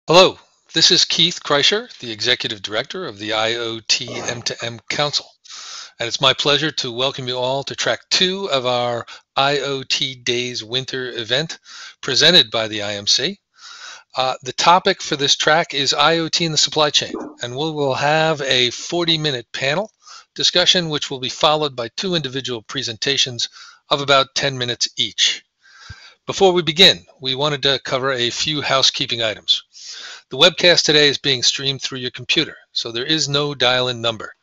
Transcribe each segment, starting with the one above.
Hello, this is Keith Kreischer, the Executive Director of the IoT M2M Council, and it's my pleasure to welcome you all to track 2 of our IoT Days Winter event presented by the IMC. The topic for this track is IoT in the supply chain, and we will have a 40-minute panel discussion which will be followed by 2 individual presentations of about 10 minutes each. Before we begin, we wanted to cover a few housekeeping items. The webcast today is being streamed through your computer, so there is no dial-in number.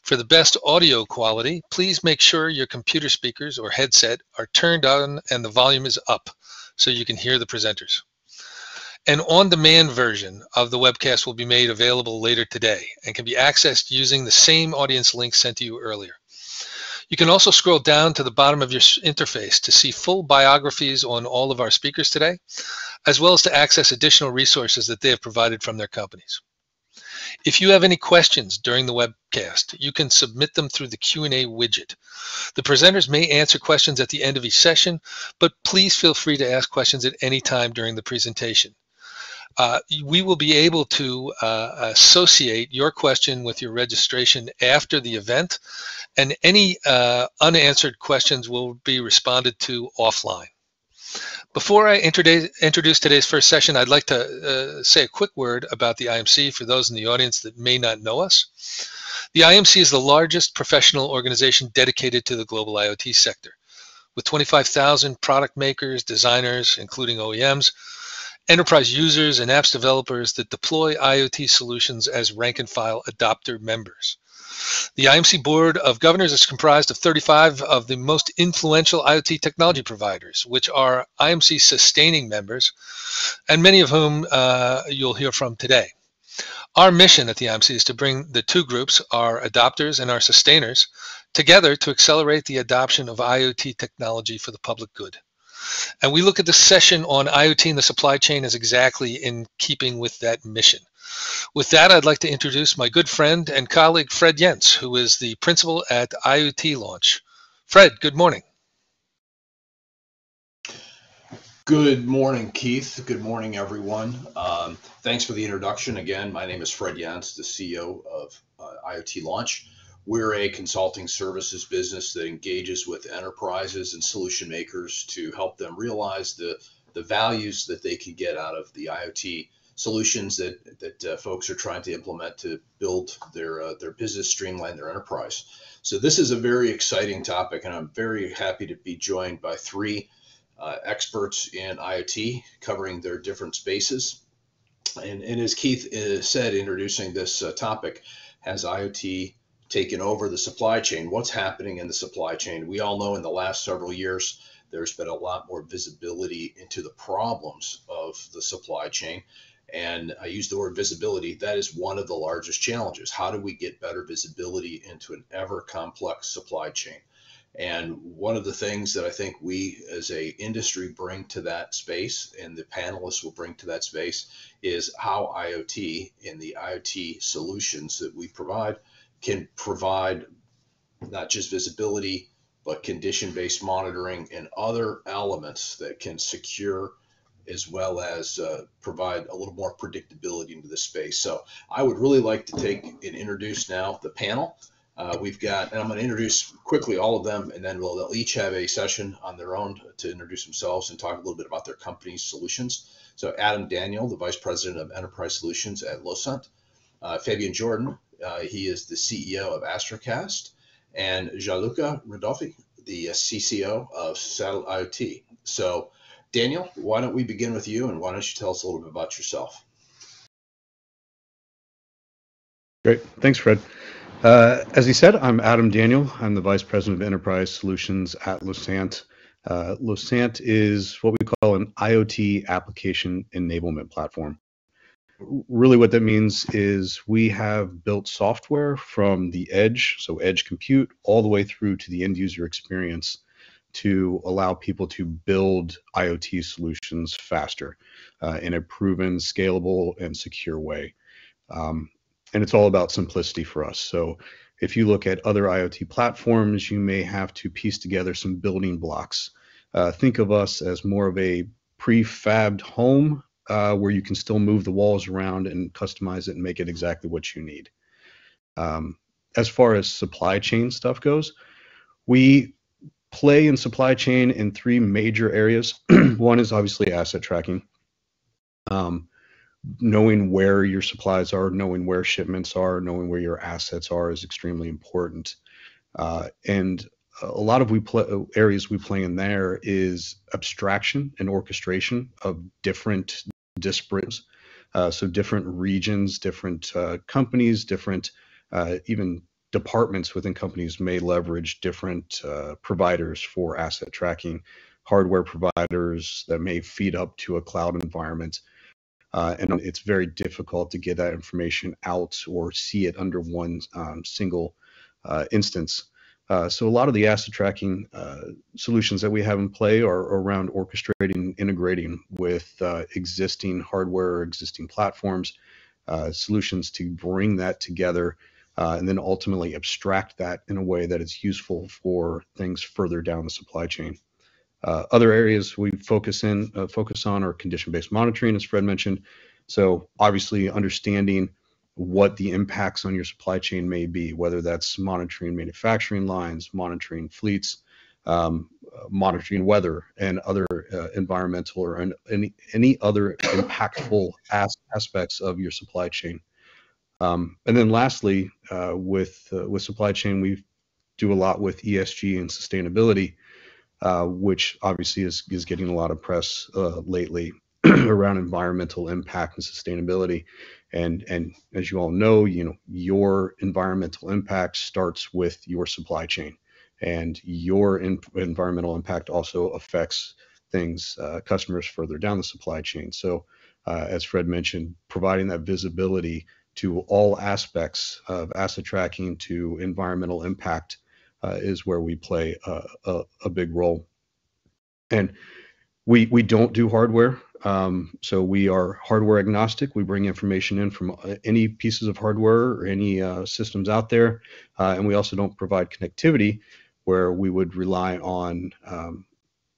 For the best audio quality, please make sure your computer speakers or headset are turned on and the volume is up so you can hear the presenters. An on-demand version of the webcast will be made available later today and can be accessed using the same audience link sent to you earlier. You can also scroll down to the bottom of your interface to see full biographies on all of our speakers today, as well as to access additional resources that they have provided from their companies. If you have any questions during the webcast, you can submit them through the Q&A widget. The presenters may answer questions at the end of each session, but please feel free to ask questions at any time during the presentation. We will be able to associate your question with your registration after the event, and any unanswered questions will be responded to offline. Before I introduce today's first session, I'd like to say a quick word about the IMC for those in the audience that may not know us. The IMC is the largest professional organization dedicated to the global IoT sector, with 25,000 product makers, designers, including OEMs, enterprise users, and apps developers that deploy IoT solutions as rank-and-file adopter members. The IMC Board of Governors is comprised of 35 of the most influential IoT technology providers, which are IMC sustaining members, and many of whom you'll hear from today. Our mission at the IMC is to bring the 2 groups, our adopters and our sustainers, together to accelerate the adoption of IoT technology for the public good. And we look at the session on IoT in the supply chain as exactly in keeping with that mission. With that, I'd like to introduce my good friend and colleague, Fred Jens, who is the principal at IoT Launch. Fred, good morning. Good morning, Keith. Good morning, everyone. Thanks for the introduction. Again, my name is Fred Jens, the CEO of IoT Launch. We're a consulting services business that engages with enterprises and solution makers to help them realize the values that they can get out of the IoT solutions that folks are trying to implement to build their business, streamline their enterprise. So this is a very exciting topic, and I'm very happy to be joined by 3 experts in IoT covering their different spaces. And as Keith said, introducing this topic, has IoT taken over the supply chain? What's happening in the supply chain? We all know in the last several years, there's been a lot more visibility into the problems of the supply chain. And I use the word visibility. That is one of the largest challenges. How do we get better visibility into an ever complex supply chain? And one of the things that I think we as a industry bring to that space, and the panelists will bring to that space, is how IoT and the IoT solutions that we provide can provide not just visibility, but condition-based monitoring and other elements that can secure as well as provide a little more predictability into the space. So I would really like to take and introduce now the panel. We've got, and I'm going to introduce quickly all of them, and then they'll each have a session on their own to introduce themselves and talk a little bit about their company's solutions. So Adam Daniel, the Vice President of Enterprise Solutions at Lucent. Fabien Jordan, he is the CEO of Astrocast, and Gianluca Rodolfi, the CCO of Saddle IoT. So Daniel, why don't we begin with you, and why don't you tell us a little bit about yourself? Great, thanks, Fred. As he said, I'm Adam Daniel. I'm the Vice President of Enterprise Solutions at Lucent. Lucent is what we call an IoT application enablement platform. Really what that means is we have built software from the edge, so edge compute, all the way through to the end user experience to allow people to build IoT solutions faster in a proven, scalable, and secure way. And it's all about simplicity for us. So if you look at other IoT platforms, you may have to piece together some building blocks. Think of us as more of a prefabbed home where you can still move the walls around and customize it and make it exactly what you need. As far as supply chain stuff goes, we play in supply chain in three major areas. One is obviously asset tracking. Knowing where your supplies are, knowing where shipments are, knowing where your assets are is extremely important. And a lot of areas we play in there is abstraction and orchestration of different disparate, so different regions, different companies, different even departments within companies may leverage different providers for asset tracking, hardware providers that may feed up to a cloud environment. And it's very difficult to get that information out or see it under one single instance. So a lot of the asset tracking solutions that we have in play are around orchestrating, integrating with existing hardware or existing platforms, solutions to bring that together and then ultimately abstract that in a way that is useful for things further down the supply chain. Other areas we focus on are condition-based monitoring, as Fred mentioned. So obviously understanding what the impacts on your supply chain may be, whether that's monitoring manufacturing lines, monitoring fleets, monitoring weather and other environmental or any other impactful aspects of your supply chain. And then lastly, with supply chain, we do a lot with ESG and sustainability, which obviously is getting a lot of press lately around environmental impact and sustainability. And as you all know, your environmental impact starts with your supply chain, and your environmental impact also affects things, customers further down the supply chain. So as Fred mentioned, providing that visibility to all aspects of asset tracking to environmental impact is where we play a big role. And we don't do hardware, so we are hardware agnostic. We bring information in from any pieces of hardware or any systems out there, and we also don't provide connectivity, where we would rely on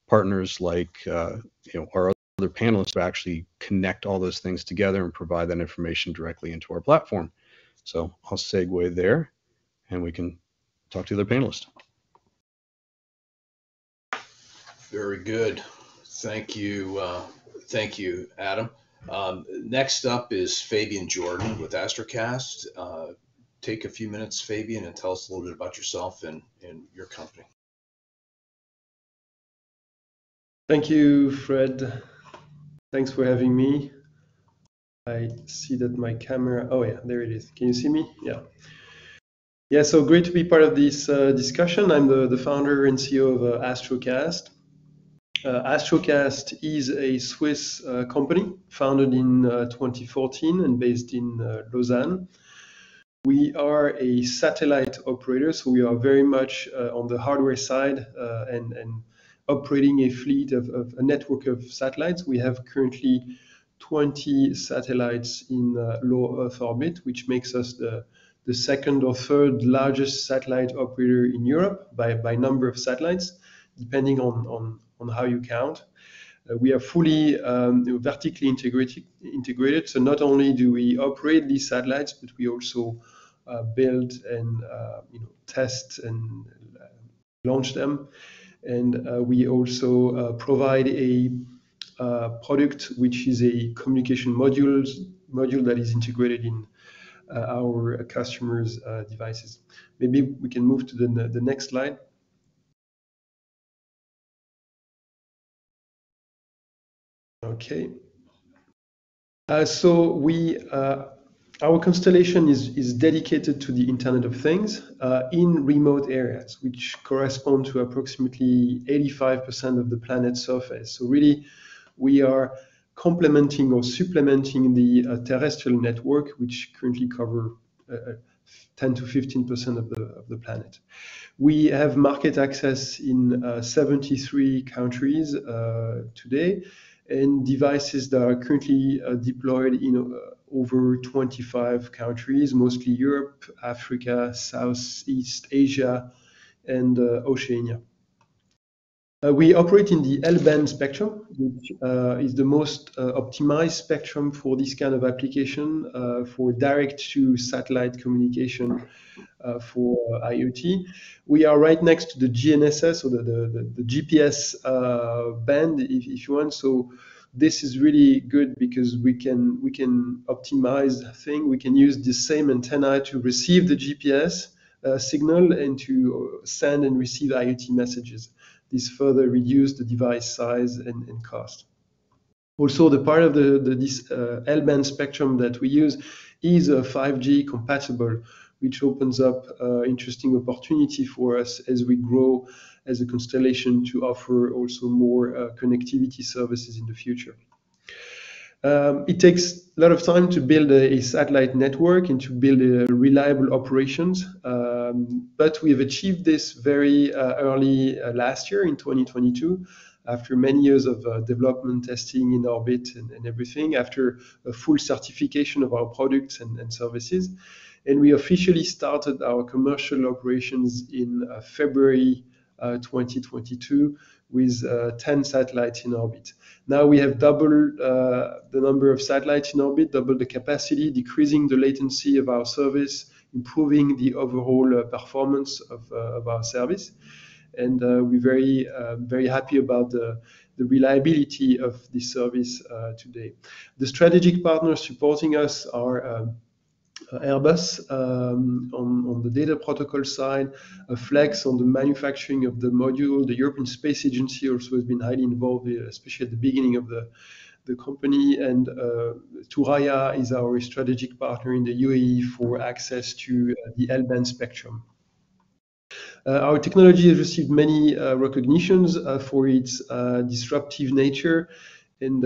partners like our other panelists to actually connect all those things together and provide that information directly into our platform. So I'll segue there, and we can talk to the other panelists. Very good. Thank you. Thank you, Adam. Next up is Fabien Jordan with Astrocast. Take a few minutes, Fabien, and tell us a little bit about yourself and your company. Thank you, Fred. Thanks for having me. I see that my camera, oh yeah, there it is. Can you see me? Yeah. Yeah, so great to be part of this discussion. I'm the founder and CEO of Astrocast. Astrocast is a Swiss company founded in 2014 and based in Lausanne. We are a satellite operator, so we are very much on the hardware side and operating a fleet of a network of satellites. We have currently 20 satellites in low Earth orbit, which makes us the second or third largest satellite operator in Europe by number of satellites, depending on how you count. We are fully vertically integrated. So not only do we operate these satellites, but we also build and test and launch them. And we also provide a product which is a communication module that is integrated in our customers' devices. Maybe we can move to the next slide. Okay. So our constellation is dedicated to the Internet of Things in remote areas, which correspond to approximately 85% of the planet's surface. So really, we are complementing or supplementing the terrestrial network, which currently cover 10 to 15% of the planet. We have market access in 73 countries today, and devices that are currently deployed in over 25 countries, mostly Europe, Africa, Southeast Asia, and Oceania. We operate in the L-band spectrum, which is the most optimized spectrum for this kind of application for direct-to-satellite communication for IoT. We are right next to the GNSS, or the GPS band, if you want. So this is really good because we can optimize thing. We can use the same antenna to receive the GPS signal and to send and receive IoT messages. This further reduce the device size and cost. Also, the part of this L-band spectrum that we use is 5G compatible, which opens up interesting opportunity for us as we grow as a constellation to offer also more connectivity services in the future. It takes a lot of time to build a satellite network and to build reliable operations, but we have achieved this very early last year in 2022, after many years of development, testing in orbit and everything, after a full certification of our products and services. And we officially started our commercial operations in February 2022 with 10 satellites in orbit. Now we have doubled the number of satellites in orbit, doubled the capacity, decreasing the latency of our service, improving the overall performance of our service. And we're very happy about the reliability of this service today. The strategic partners supporting us are Airbus on the data protocol side, Flex on the manufacturing of the module. The European Space Agency also has been highly involved, especially at the beginning of the company. And Turaya is our strategic partner in the UAE for access to the L-band spectrum. Our technology has received many recognitions for its disruptive nature. And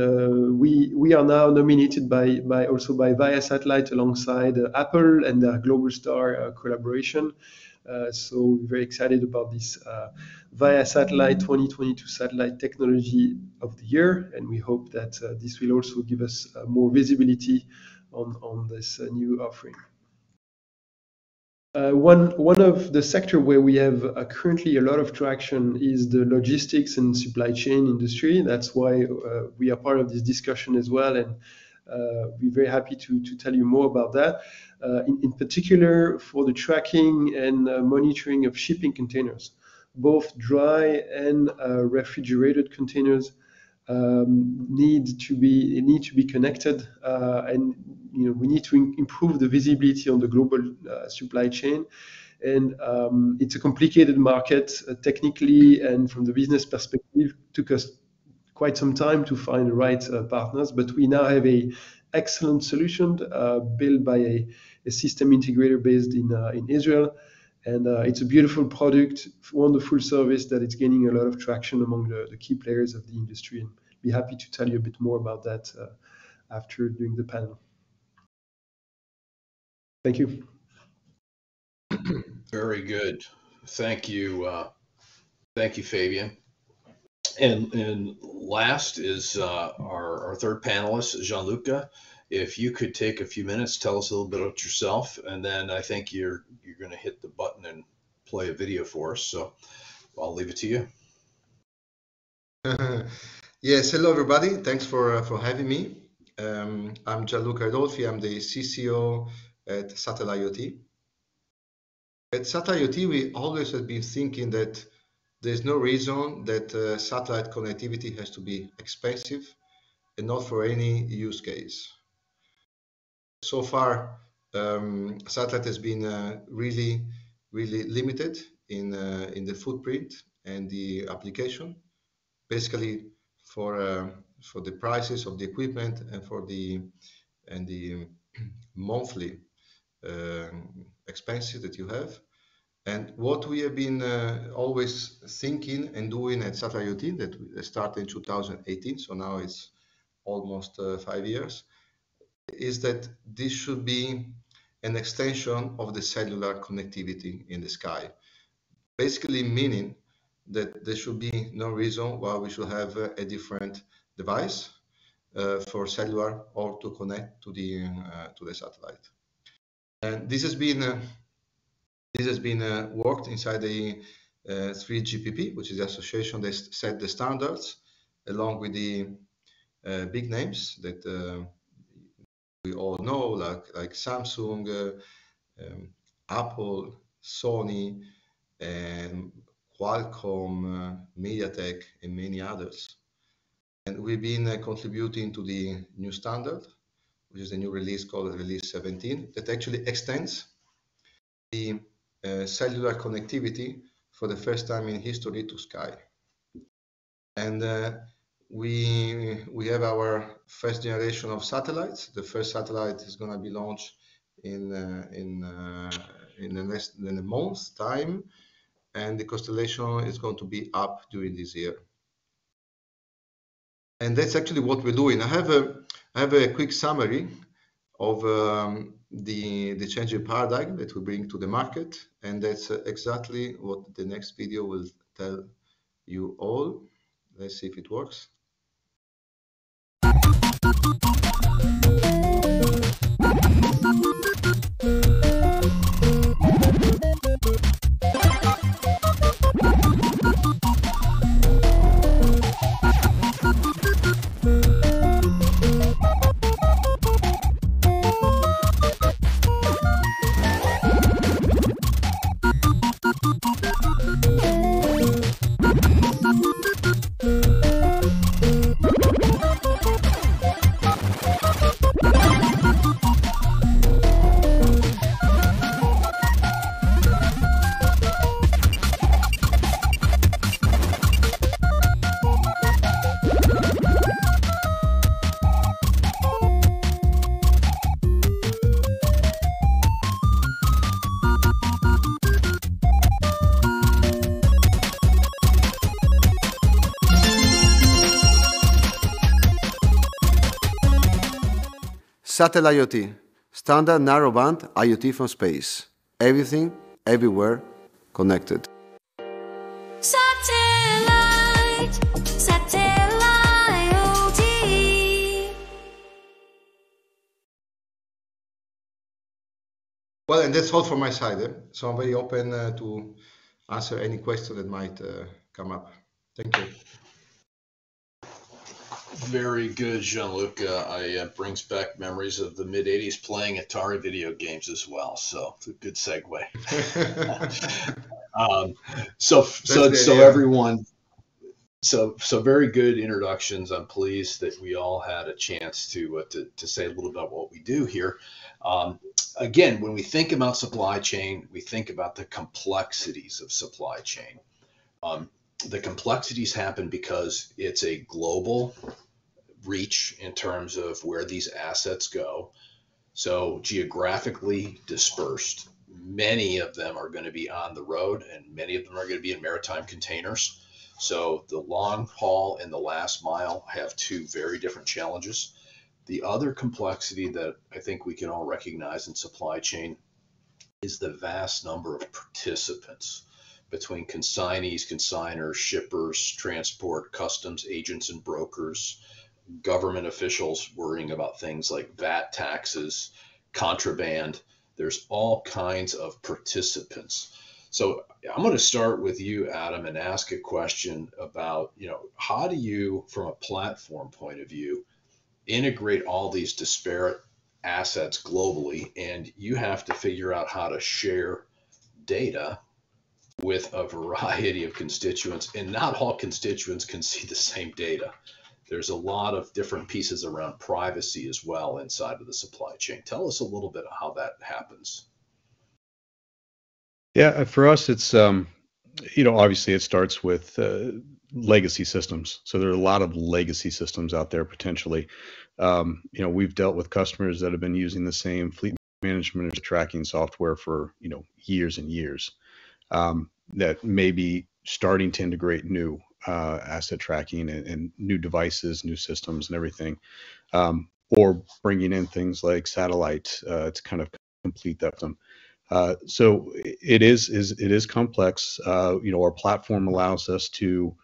we are now nominated also by Via Satellite alongside Apple and the Global Star collaboration. So we're very excited about this Via Satellite 2022 Satellite Technology of the Year, and we hope that this will also give us more visibility on this new offering. One of the sector where we have currently a lot of traction is the logistics and supply chain industry. That's why we are part of this discussion as well, and we're very happy to tell you more about that. In particular, for the tracking and monitoring of shipping containers, both dry and refrigerated containers need to be connected, and we need to improve the visibility on the global supply chain. And it's a complicated market technically, and from the business perspective, took us quite some time to find the right partners. But we now have a excellent solution built by a system integrator based in Israel. And it's a beautiful product, wonderful service that it's gaining a lot of traction among the key players of the industry. And be happy to tell you a bit more about that after doing the panel. Thank you. Very good. Thank you. Thank you, Fabien. And last is our third panelist, Gianluca. If you could take a few minutes, tell us a little bit about yourself, and then I think you're going to hit the button and play a video for us. So I'll leave it to you. Yes, hello everybody. Thanks for having me. I'm Gianluca Adolfi. I'm the CCO at Satellite IoT. At Satellite IoT, we always have been thinking that there's no reason that satellite connectivity has to be expensive and not for any use case. So far, satellite has been really limited in the footprint and the application, basically for the prices of the equipment and for the monthly expenses that you have. And what we have been always thinking and doing at Satellite IoT, that started in 2018, so now it's almost 5 years, is that this should be an extension of the cellular connectivity in the sky. Basically meaning that there should be no reason why we should have a different device for cellular or to connect to the satellite. And this has been worked inside 3GPP, which is the association that set the standards, along with the big names that we all know, like Samsung, Apple, Sony, and Qualcomm, MediaTek, and many others. And we've been contributing to the new standard, which is a new release called Release 17, that actually extends the cellular connectivity for the first time in history to sky. And we have our first generation of satellites. The first satellite is going to be launched in a month's time, and the constellation is going to be up during this year. And that's actually what we're doing. I have a quick summary of the changing paradigm that we bring to the market, and that's exactly what the next video will tell you all. Let's see if it works. Satellite IoT, standard narrowband IoT from space. Everything, everywhere, connected. Satellite IoT. Well, and that's all from my side. So I'm very open to answer any question that might come up. Thank you. Very good, Gianluca. Brings back memories of the mid '80s playing Atari video games as well. So it's a good segue. Everyone. So very good introductions. I'm pleased that we all had a chance to say a little about what we do here. Again, when we think about supply chain, we think about the complexities of supply chain. The complexities happen because it's a global reach in terms of where these assets go. So geographically dispersed, many of them are going to be on the road and many of them are going to be in maritime containers. So the long haul and the last mile have two very different challenges. The other complexity that I think we can all recognize in supply chain is the vast number of participants between consignees, consigners, shippers, transport, customs agents and brokers, government officials worrying about things like VAT taxes, contraband. There's all kinds of participants. So I'm going to start with you, Adam, and ask a question about, how do you, from a platform point of view, integrate all these disparate assets globally, and you have to figure out how to share data with a variety of constituents, and not all constituents can see the same data. There's a lot of different pieces around privacy as well inside of the supply chain. Tell us a little bit of how that happens. Yeah, for us, it's, obviously it starts with legacy systems. So there are a lot of legacy systems out there potentially. We've dealt with customers that have been using the same fleet management and tracking software for, years and years, that may be starting to integrate new asset tracking and new devices, new systems and everything, or bringing in things like satellite to kind of complete that. So it is complex. Our platform allows us to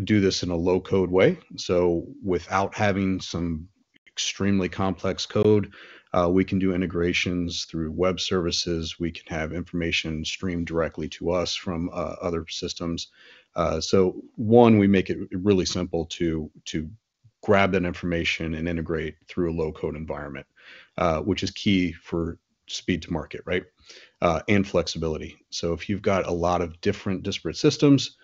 do this in a low code way. So without having some extremely complex code, We can do integrations through web services. We can have information streamed directly to us from other systems. So one, we make it really simple to grab that information and integrate through a low-code environment, which is key for speed to market, right? And flexibility. So if you've got a lot of different disparate systems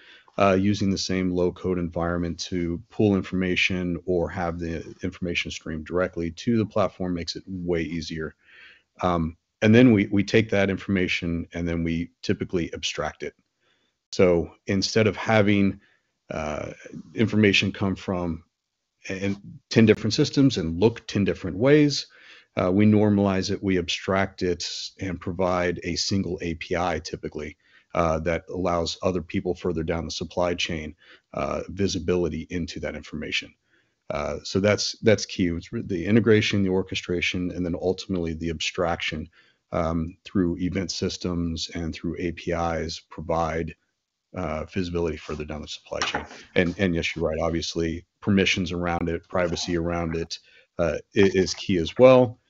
using the same low-code environment to pull information or have the information streamed directly to the platform makes it way easier. And then we take that information and then we typically abstract it. So instead of having information come from 10 different systems and look 10 different ways, we normalize it, we abstract it, and provide a single API typically that allows other people further down the supply chain visibility into that information. So that's key. It's the integration, the orchestration, and then ultimately the abstraction through event systems and through APIs provide visibility further down the supply chain. And yes, you're right. Obviously, permissions around it, privacy around it is key as well.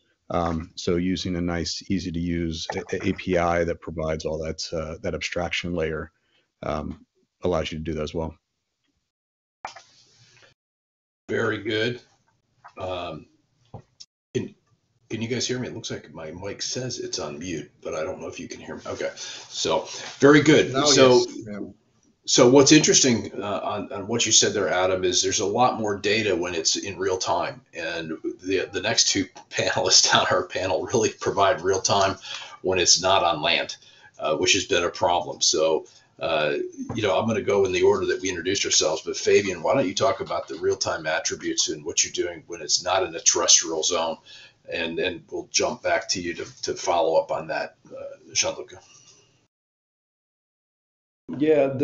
So using a nice, easy to use API that provides all that abstraction layer allows you to do that as well. Very good. Can you guys hear me? It looks like my mic says it's on mute, but I don't know if you can hear me. Okay, so very good. Now, So, yes. Yeah. so what's interesting on what you said there, Adam, is there's a lot more data when it's in real time, and the next two panelists on our panel really provide real time when it's not on land, which has been a problem. So, I'm going to go in the order that we introduced ourselves, but Fabien, why don't you talk about the real time attributes and what you're doing when it's not in a terrestrial zone? And then we'll jump back to you to follow up on that, Gianluca. Yeah,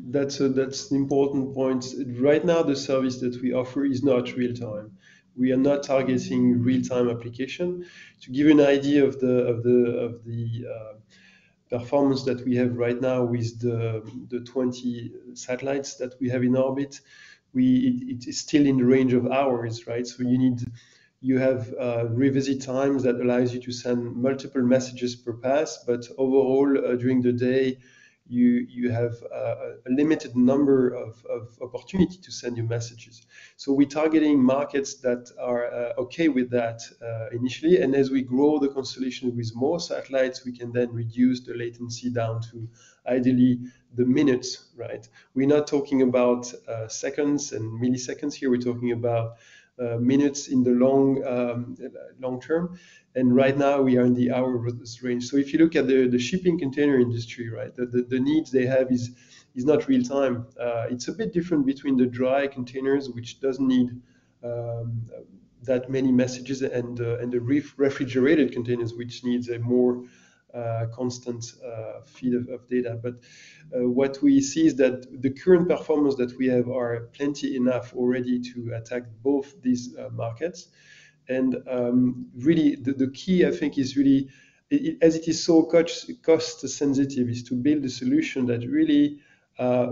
that's an important point. Right now, the service that we offer is not real time. We are not targeting real time application. To give you an idea of the performance that we have right now with the 20 satellites that we have in orbit, it is still in the range of hours, right? So you have revisit times that allows you to send multiple messages per pass, but overall during the day you have a limited number of opportunity to send your messages. So we're targeting markets that are okay with that initially, and as we grow the constellation with more satellites, we can then reduce the latency down to ideally the minutes, right? We're not talking about seconds and milliseconds here, we're talking about minutes in the long term, and right now we are in the hours range. So if you look at the shipping container industry, right, the needs they have is not real time. It's a bit different between the dry containers, which doesn't need that many messages, and the refrigerated containers, which needs a more constant feed of data. But what we see is that the current performance that we have are plenty enough already to attack both these markets. And really, the key, I think, is really, as it is so cost sensitive, is to build a solution that really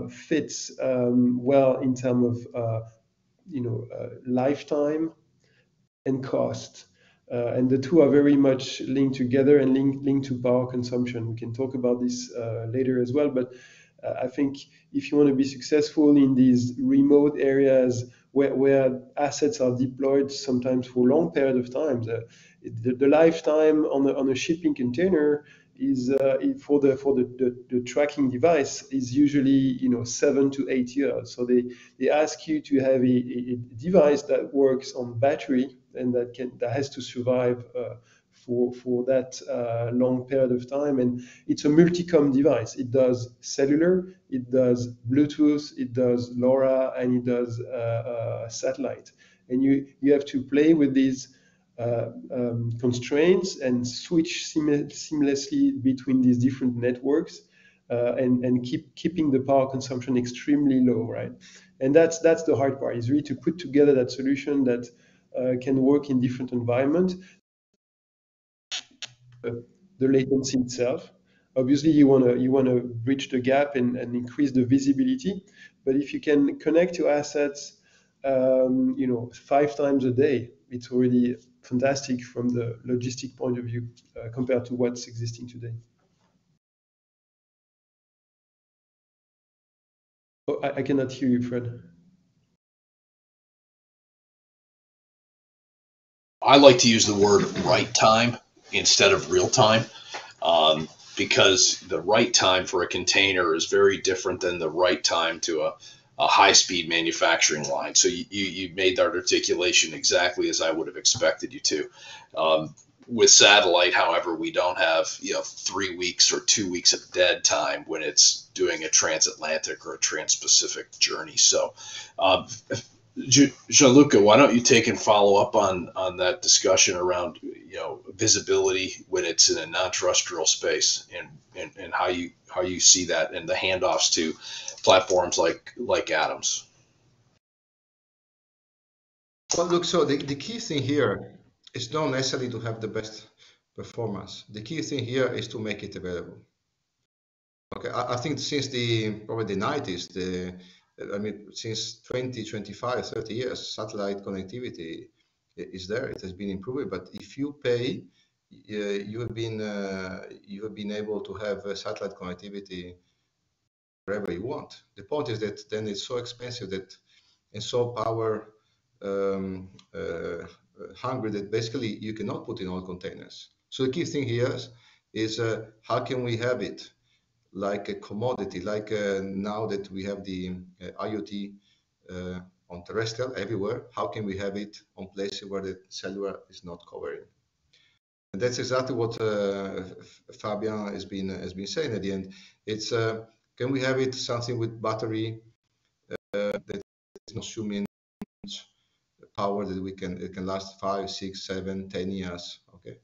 fits well in terms of lifetime and cost. And the two are very much linked together and linked to power consumption. We can talk about this later as well, but I think if you want to be successful in these remote areas where assets are deployed sometimes for a long period of time, the lifetime on a shipping container is for the tracking device is usually 7 to 8 years. So they ask you to have a device that works on battery and that has to survive for that long period of time. And it's a multi-com device. It does cellular, it does Bluetooth, it does LoRa, and it does satellite. And you have to play with these constraints and switch seamlessly between these different networks and keeping the power consumption extremely low, right? And that's the hard part, is really to put together that solution that can work in different environments. The latency itself. Obviously, you want to bridge the gap and increase the visibility. But if you can connect your assets, 5 times a day, it's already fantastic from the logistic point of view compared to what's existing today. Oh, I cannot hear you, Fred. I like to use the word right time instead of real time, because the right time for a container is very different than the right time to a high-speed manufacturing line. So you made that articulation exactly as I would have expected you to. With satellite, however, we don't have 3 weeks or 2 weeks of dead time when it's doing a transatlantic or a trans-Pacific journey. So Gianluca, why don't you take and follow up on that discussion around visibility when it's in a non-terrestrial space, and how you see that and the handoffs to platforms like Atoms. Well, look, so the key thing here is not necessarily to have the best performance. The key thing here is to make it available. Okay, I think since probably the 90s, since 20, 25, 30 years, satellite connectivity is there. It has been improving, but if you pay, you have been able to have satellite connectivity wherever you want. The point is that then it's so expensive and so power hungry that basically you cannot put in all containers. So the key thing here is how can we have it like a commodity, like now that we have the IoT on terrestrial everywhere, how can we have it on places where the cellular is not covering? And that's exactly what Fabien has been saying at the end. It's can we have it something with battery that is consuming power that it can last 5, 6, 7, 10 years. Okay.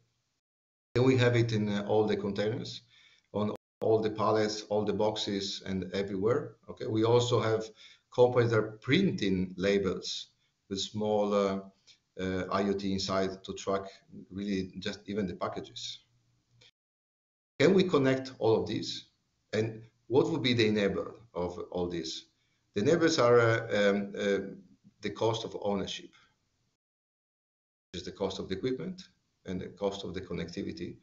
Can we have it in all the containers, on all the pallets, all the boxes, and everywhere? Okay. We also have companies that are printing labels with small IoT inside to track really just even the packages. Can we connect all of these? And what would be the enabler of all this? The enablers are the cost of ownership, which is the cost of the equipment and the cost of the connectivity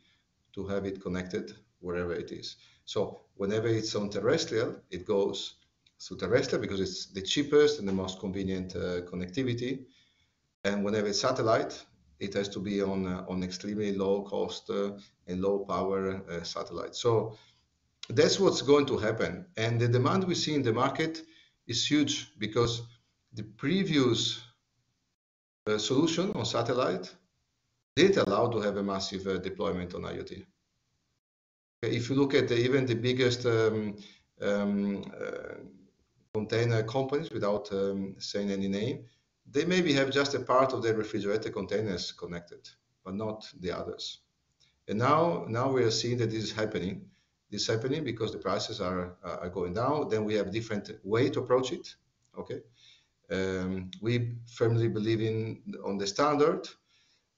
to have it connected wherever it is. So whenever it's on terrestrial, it goes through terrestrial because it's the cheapest and the most convenient connectivity. And whenever it's satellite, it has to be on extremely low cost and low power satellite. So that's what's going to happen. And the demand we see in the market is huge because the previous solution on satellite didn't allow to have a massive deployment on IoT. If you look at even the biggest container companies, without saying any name, they maybe have just a part of their refrigerator containers connected, but not the others. And now we are seeing that this is happening. This is happening because the prices are going down. Then we have different way to approach it. Okay. We firmly believe on the standard,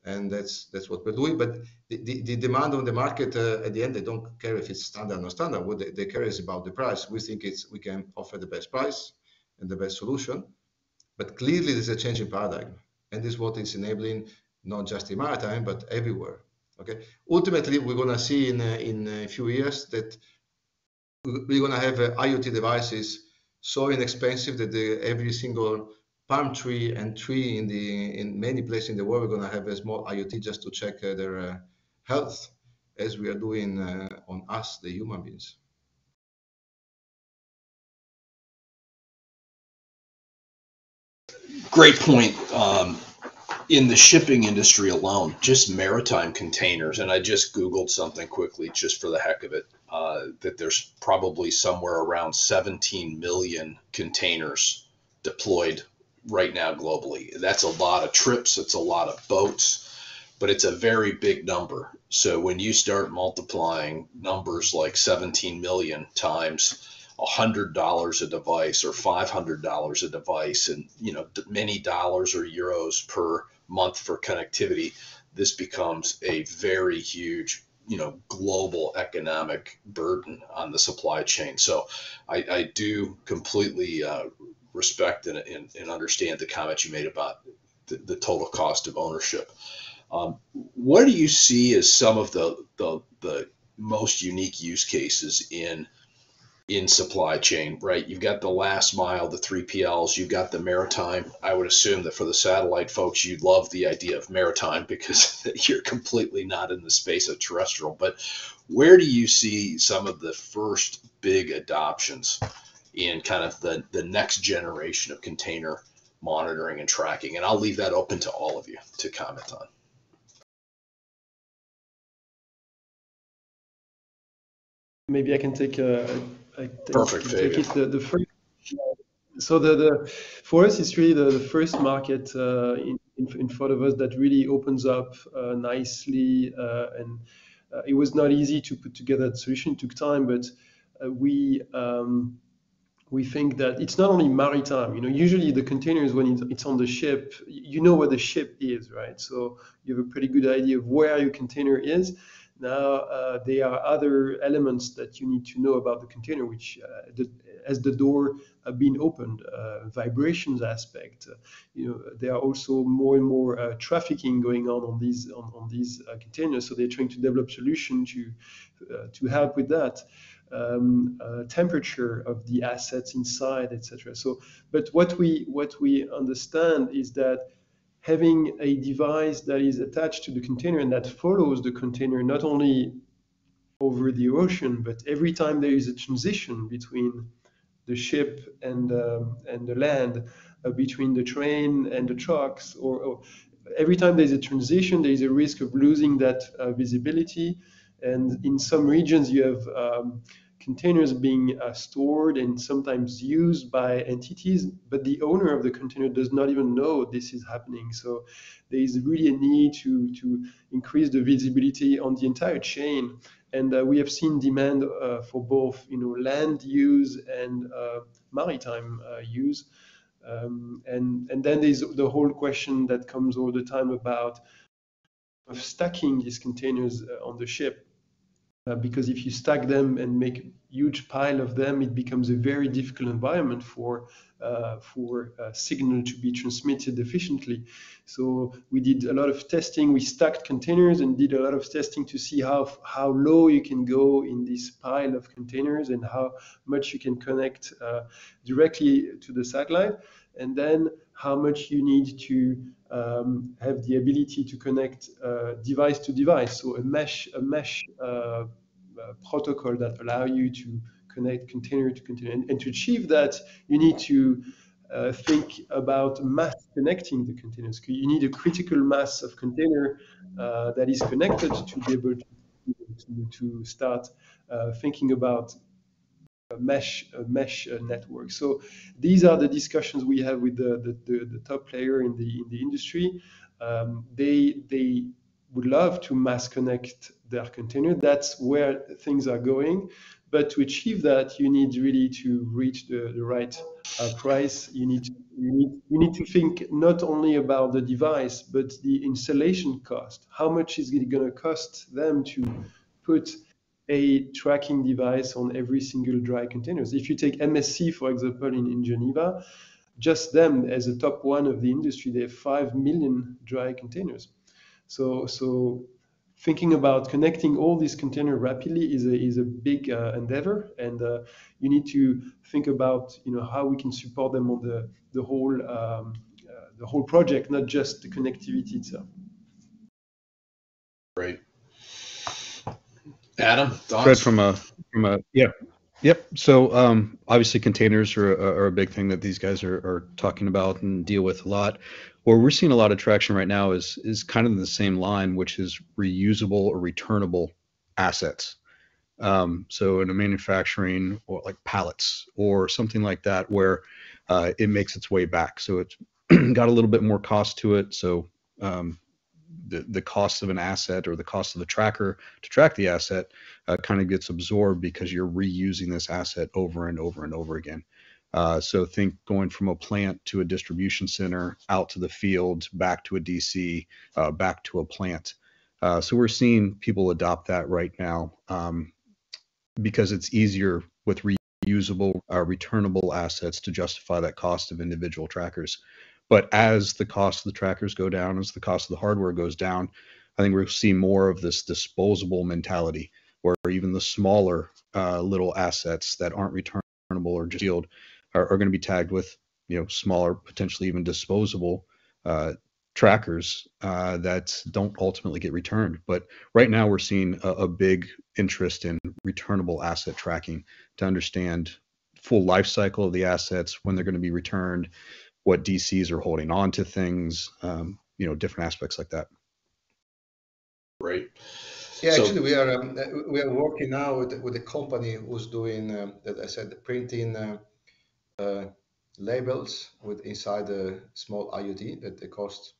and that's what we're doing. But the demand on the market at the end, they don't care if it's standard or not standard. What they care is about the price. We think we can offer the best price and the best solution. But clearly, there's a change in paradigm, and this is what is enabling not just in maritime but everywhere. Okay. Ultimately, we're going to see in a few years that we're going to have IoT devices so inexpensive that every single palm tree and tree in many places in the world, we're going to have a small IoT just to check their health, as we are doing on us, the human beings. Great point. In the shipping industry alone, just maritime containers, and I just Googled something quickly just for the heck of it, that there's probably somewhere around 17 million containers deployed right now globally. That's a lot of trips, it's a lot of boats, but it's a very big number. So when you start multiplying numbers like 17 million times $100 a device or $500 a device, and many dollars or euros per month for connectivity, this becomes a very huge global economic burden on the supply chain. So I do completely respect and understand the comment you made about the total cost of ownership. What do you see as some of the most unique use cases in supply chain, right? You've got the last mile, the 3PLs, you've got the maritime. I would assume that for the satellite folks, you'd love the idea of maritime because you're completely not in the space of terrestrial. But where do you see some of the first big adoptions in kind of the next generation of container monitoring and tracking? And I'll leave that open to all of you to comment on. Maybe I can take Perfect, take Fabien. it the first. So the for us, it's really the first market in front of us that really opens up nicely, and it was not easy to put together the solution. It took time, but we think that it's not only maritime. You know, usually the containers, when it's on the ship, you know where the ship is, right? So you have a pretty good idea of where your container is. Now, there are other elements that you need to know about the container, which as the door being opened, vibrations aspect. There are also more and more trafficking going on these containers. So they're trying to develop solutions to help with that. Temperature of the assets inside, etc. So, but what we understand is that having a device that is attached to the container and that follows the container not only over the ocean, but every time there is a transition between the ship and the land, between the train and the trucks, or every time there's a transition, there is a risk of losing that visibility. And in some regions, you have containers being stored and sometimes used by entities, but the owner of the container does not even know this is happening. So there is really a need to increase the visibility on the entire chain. And we have seen demand for both, land use and maritime use. And then there's the whole question that comes all the time about stacking these containers on the ship. Because if you stack them and make a huge pile of them, it becomes a very difficult environment for signal to be transmitted efficiently. So we did a lot of testing. We stacked containers and did a lot of testing to see how low you can go in this pile of containers and how much you can connect directly to the satellite, and then how much you need to have the ability to connect device to device, so a mesh protocol that allow you to connect container to container. And to achieve that, you need to think about mass connecting the containers. You need a critical mass of container that is connected to be able to start thinking about a mesh network. So these are the discussions we have with the top player in the industry. They would love to mass connect their container. That's where things are going. But to achieve that, you need really to reach the right price. You need to think not only about the device, but the installation cost. How much is it going to cost them to put a tracking device on every single dry containers? If you take MSC, for example, in Geneva, just them as a top one of the industry, they have 5 million dry containers. So thinking about connecting all these containers rapidly is a big endeavor, and you need to think about how we can support them on the whole project, not just the connectivity itself. Great. Adam, Fred, thoughts? Yep. So obviously containers are a big thing that these guys are talking about and deal with a lot. Where we're seeing a lot of traction right now is kind of in the same line, which is reusable or returnable assets. So in a manufacturing, or like pallets or something like that, where it makes its way back. So it's got a little bit more cost to it. So the cost of an asset or the cost of the tracker to track the asset kind of gets absorbed because you're reusing this asset over and over and over again. So think going from a plant to a distribution center, out to the field, back to a DC, back to a plant. So we're seeing people adopt that right now because it's easier with reusable, returnable assets to justify that cost of individual trackers. But as the cost of the trackers go down, as the cost of the hardware goes down, I think we'll see more of this disposable mentality, where even the smaller little assets that aren't returnable or just yield are going to be tagged with, smaller, potentially even disposable trackers that don't ultimately get returned. But right now we're seeing a big interest in returnable asset tracking to understand full life cycle of the assets, when they're going to be returned, what DCs are holding on to things, different aspects like that. Great. Yeah, So- actually, we are working now with a company who's doing, that I said, printing labels with inside a small IoT that they cost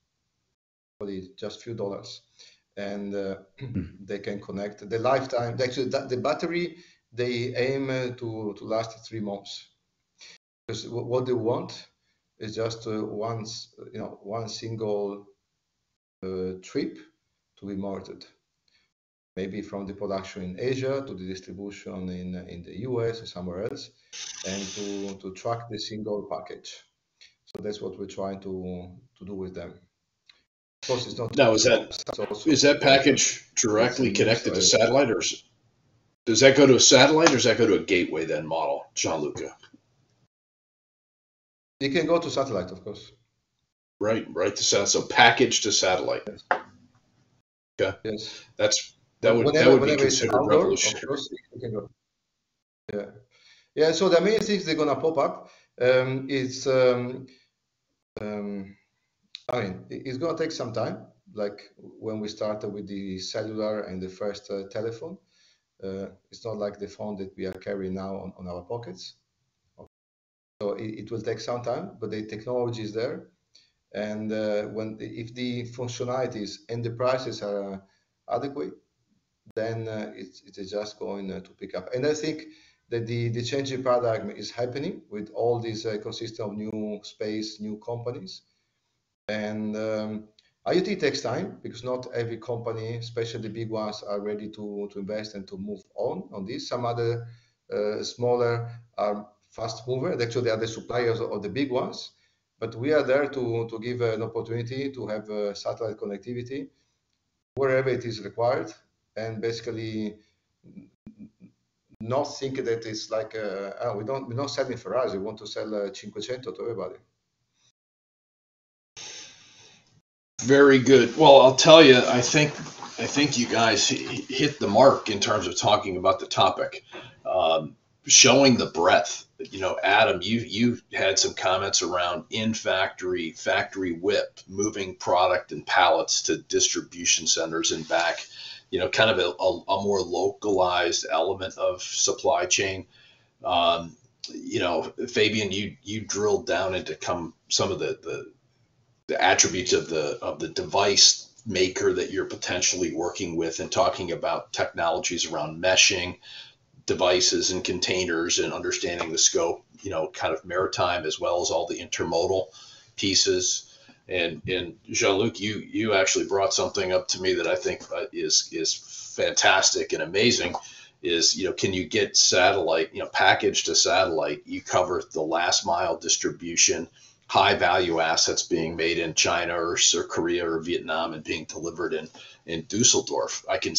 probably just a few dollars, and they can connect the lifetime. Actually, the battery they aim to last 3 months, because what they want is just one single trip to be monitored. Maybe from the production in Asia to the distribution in the US or somewhere else, and to track the single package. So that's what we're trying to do with them. Of course, it's not. Now, is that package directly connected to satellite, or does that go to a satellite, or does that go to a gateway then model, Gianluca? It can go to satellite, of course. Right to satellite. So package to satellite. Yes. Okay. Yes. That would be considered outdoor, revolutionary. of course, it can go. Yeah. So the main things they're gonna pop up. It's it's gonna take some time. Like when we started with the cellular and the first telephone, it's not like the phone that we are carrying now on our pockets. So it will take some time, but the technology is there. And if the functionalities and the prices are adequate, then it's just going to pick up. And I think that the changing paradigm is happening with all this ecosystem of new space, new companies. And IoT takes time, because not every company, especially the big ones, are ready to invest and to move on this. Some other smaller are fast movers. Actually, they are the suppliers of the big ones. But we are there to give an opportunity to have satellite connectivity wherever it is required, and basically not think that it's like we're not selling Ferrari. We want to sell 500 to everybody. Very good. Well, I'll tell you, I think you guys hit the mark in terms of talking about the topic, showing the breadth. Adam, you had some comments around factory whip, moving product and pallets to distribution centers and back. Kind of a more localized element of supply chain. Fabien, you drilled down into some of the attributes of the device maker that you're potentially working with, and talking about technologies around meshing devices and containers, and understanding the scope, kind of maritime, as well as all the intermodal pieces. And Jean-Luc, you actually brought something up to me that I think is fantastic and amazing. Is can you get satellite, package to satellite? You cover the last mile distribution, high value assets being made in China or Korea or Vietnam and being delivered in Dusseldorf. I can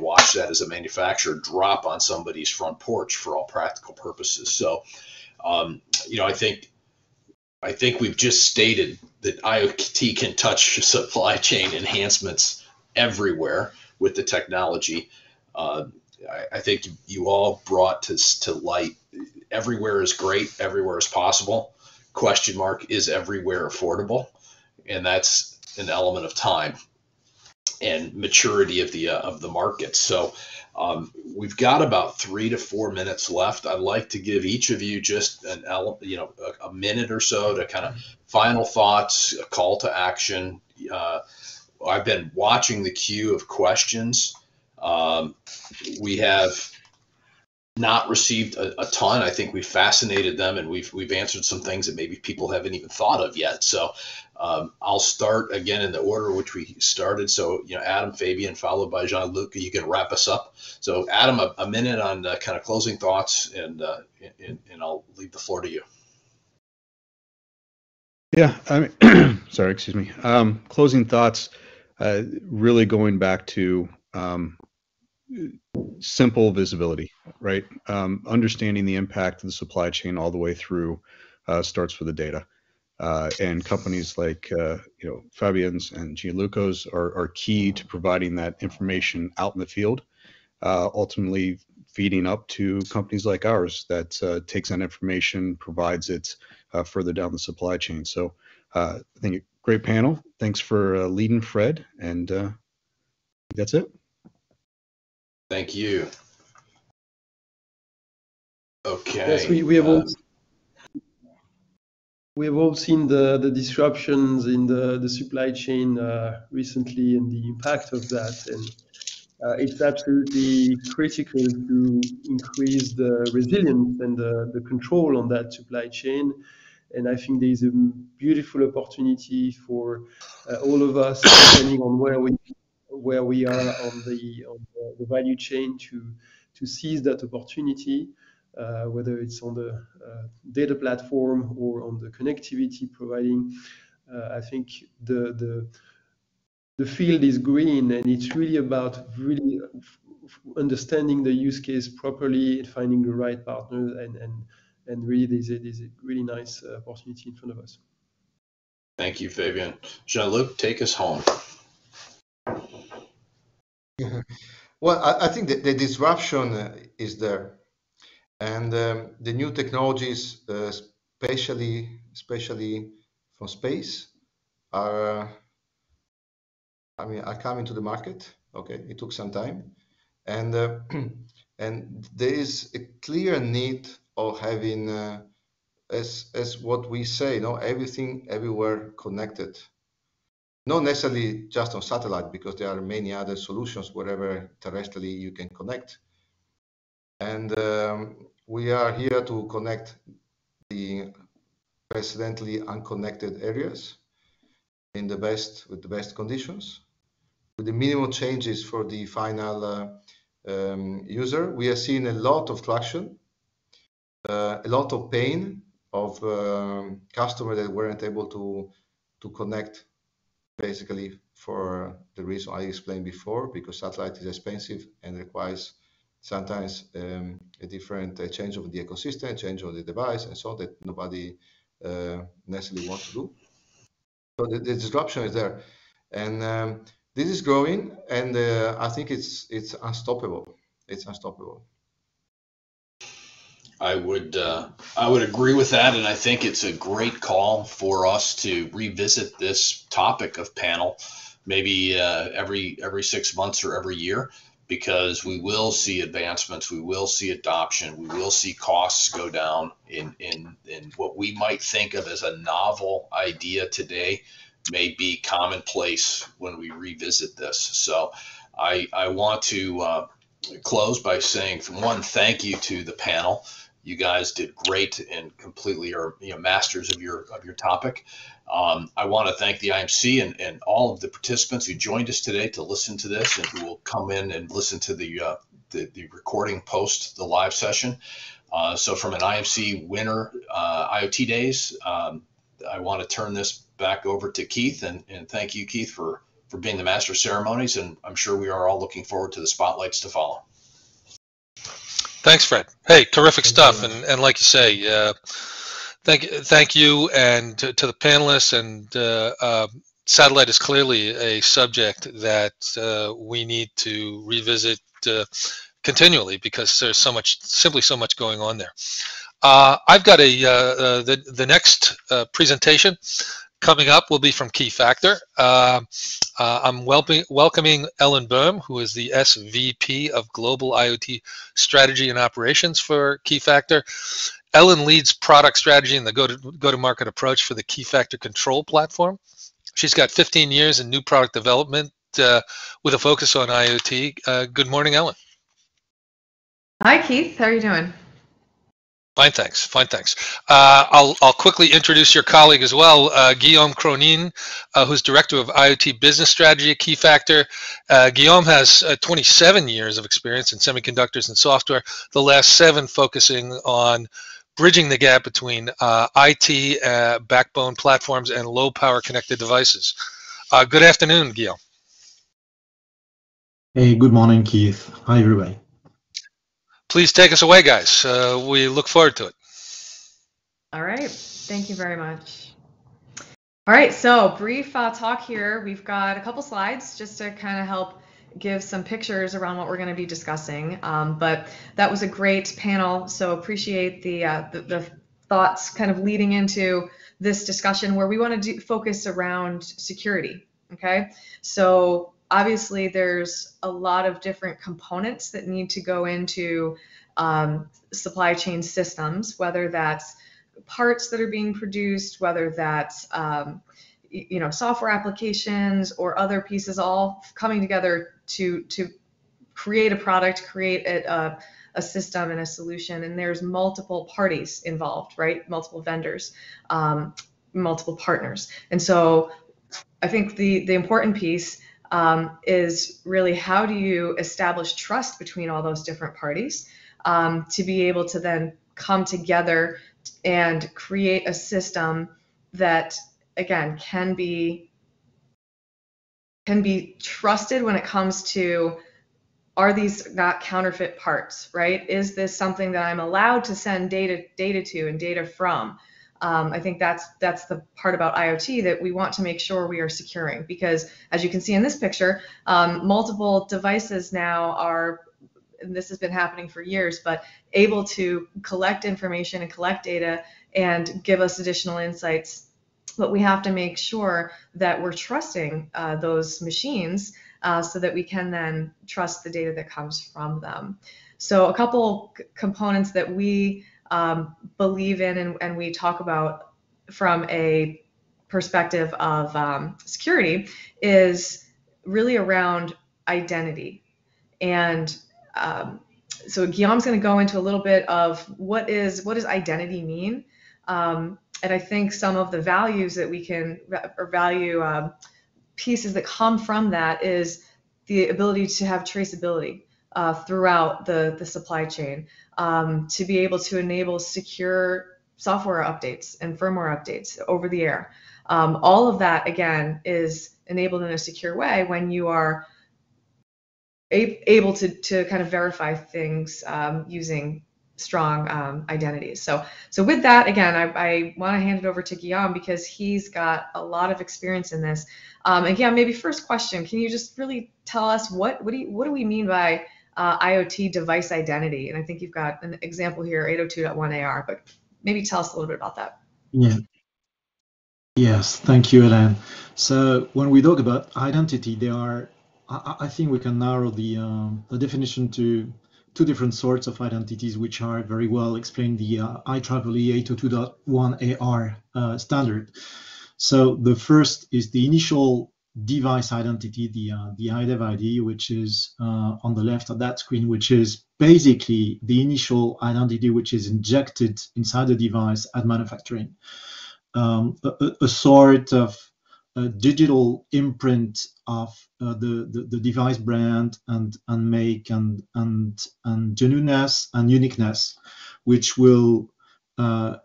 watch that as a manufacturer drop on somebody's front porch for all practical purposes. So, I think we've just stated that IoT can touch supply chain enhancements everywhere with the technology. I think you all brought to light, everywhere is great, everywhere is possible. Question mark, is everywhere affordable? And that's an element of time and maturity of the market. So we've got about 3 to 4 minutes left. I'd like to give each of you just a minute or so to kind of final thoughts, a call to action. I've been watching the queue of questions. We have not received a ton. I think we fascinated them, and we've answered some things that maybe people haven't even thought of yet. So I'll start again in the order which we started. So Adam, Fabien, followed by Jean-Luc. You can wrap us up. So Adam, a minute on kind of closing thoughts, and I'll leave the floor to you. Yeah, I mean, sorry, excuse me. Closing thoughts, really going back to simple visibility, right? Understanding the impact of the supply chain all the way through starts with the data. And companies like Fabien's and Gianluca's are key to providing that information out in the field, ultimately feeding up to companies like ours that takes that information, provides it further down the supply chain. So I think a great panel. Thanks for leading, Fred, and that's it. Thank you. Okay. Yes, we have all seen the disruptions in the supply chain recently and the impact of that. And it's absolutely critical to increase the resilience and the control on that supply chain. And I think there is a beautiful opportunity for all of us, depending on where we are on the value chain, to seize that opportunity, whether it's on the data platform or on the connectivity providing. I think the field is green, and it's really about really understanding the use case properly and finding the right partner, and really there's a really nice opportunity in front of us. Thank you, Fabien. Jean-Luc, take us home. Well, I think that the disruption is there, and the new technologies, especially from space, are coming to the market. Okay, it took some time, and and there is a clear need of having, as what we say, everything everywhere connected. Not necessarily just on satellite, because there are many other solutions wherever terrestrially you can connect. And we are here to connect the precedently unconnected areas with the best conditions, with the minimal changes for the final user. We are seeing a lot of traction, a lot of pain of customers that weren't able to connect, basically for the reason I explained before, because satellite is expensive and requires sometimes a different change of the ecosystem, change of the device, and so that nobody necessarily wants to do. So the disruption is there, and this is growing, and I think it's unstoppable. It's unstoppable. I would agree with that, and I think it's a great call for us to revisit this topic of panel, maybe every 6 months or every year, because we will see advancements, we will see adoption, we will see costs go down in what we might think of as a novel idea today may be commonplace when we revisit this. So I want to close by saying, one, thank you to the panel. You guys did great and completely are masters of your topic. I want to thank the IMC and all of the participants who joined us today to listen to this and who will come in and listen to the recording post the live session. So from an IMC Winter IoT Days, I want to turn this back over to Keith, and thank you, Keith, for being the master of ceremonies, and I'm sure we are all looking forward to the spotlights to follow. Thanks, Fred. Hey, terrific stuff. And like you say, thank you, and to the panelists. And satellite is clearly a subject that we need to revisit continually, because there's simply so much going on there. I've got the next presentation coming up will be from Keyfactor. I'm welcoming Ellen Boehm, who is the SVP of Global IoT Strategy and Operations for Keyfactor. Ellen leads product strategy and the go-to-market approach for the Keyfactor Control platform. She's got 15 years in new product development with a focus on IoT. Good morning, Ellen. Hi, Keith. How are you doing? Fine, thanks. Fine, thanks. I'll quickly introduce your colleague as well, Guillaume Cronin, who's Director of IoT Business Strategy at Keyfactor. Guillaume has 27 years of experience in semiconductors and software, the last 7 focusing on bridging the gap between IT backbone platforms and low power connected devices. Good afternoon, Guillaume. Hey, good morning, Keith. Hi, everybody. Please take us away, guys. We look forward to it. All right, thank you very much. All right, so brief talk here. We've got a couple slides just to kind of help give some pictures around what we're going to be discussing. But that was a great panel, so appreciate the thoughts kind of leading into this discussion where we want to focus around security. Okay, so obviously there's a lot of different components that need to go into supply chain systems, whether that's parts that are being produced, whether that's software applications or other pieces all coming together to create a product, create a system and a solution. And there's multiple parties involved, right? Multiple vendors, multiple partners. And so I think the important piece is really how do you establish trust between all those different parties to be able to then come together and create a system that, again, can be trusted when it comes to, are these not counterfeit parts, right? Is this something that I'm allowed to send data to and data from? I think that's the part about IoT that we want to make sure we are securing, because as you can see in this picture, multiple devices now are, and this has been happening for years, but able to collect information and collect data and give us additional insights. But we have to make sure that we're trusting those machines so that we can then trust the data that comes from them. So a couple components that we believe in and we talk about from a perspective of security is really around identity. And so Guillaume's going to go into a little bit of what does identity mean, and I think some of the values that we can, or value pieces that come from that, is the ability to have traceability throughout the supply chain, to be able to enable secure software updates and firmware updates over the air. All of that, again, is enabled in a secure way when you are able to kind of verify things using strong identities. So with that, again, I want to hand it over to Guillaume because he's got a lot of experience in this. And Guillaume, maybe first question, can you just really tell us what do we mean by IoT device identity? And I think you've got an example here, 802.1 AR, but maybe tell us a little bit about that. Yeah. Yes, thank you, Ellen. So when we talk about identity, I think we can narrow the definition to two different sorts of identities, which are very well explained in the IEEE 802.1 AR standard. So the first is the initial device identity, the IDEV ID, which is on the left of that screen, which is basically the initial identity which is injected inside the device at manufacturing. A sort of a digital imprint of the device brand and make and genuineness and uniqueness, which will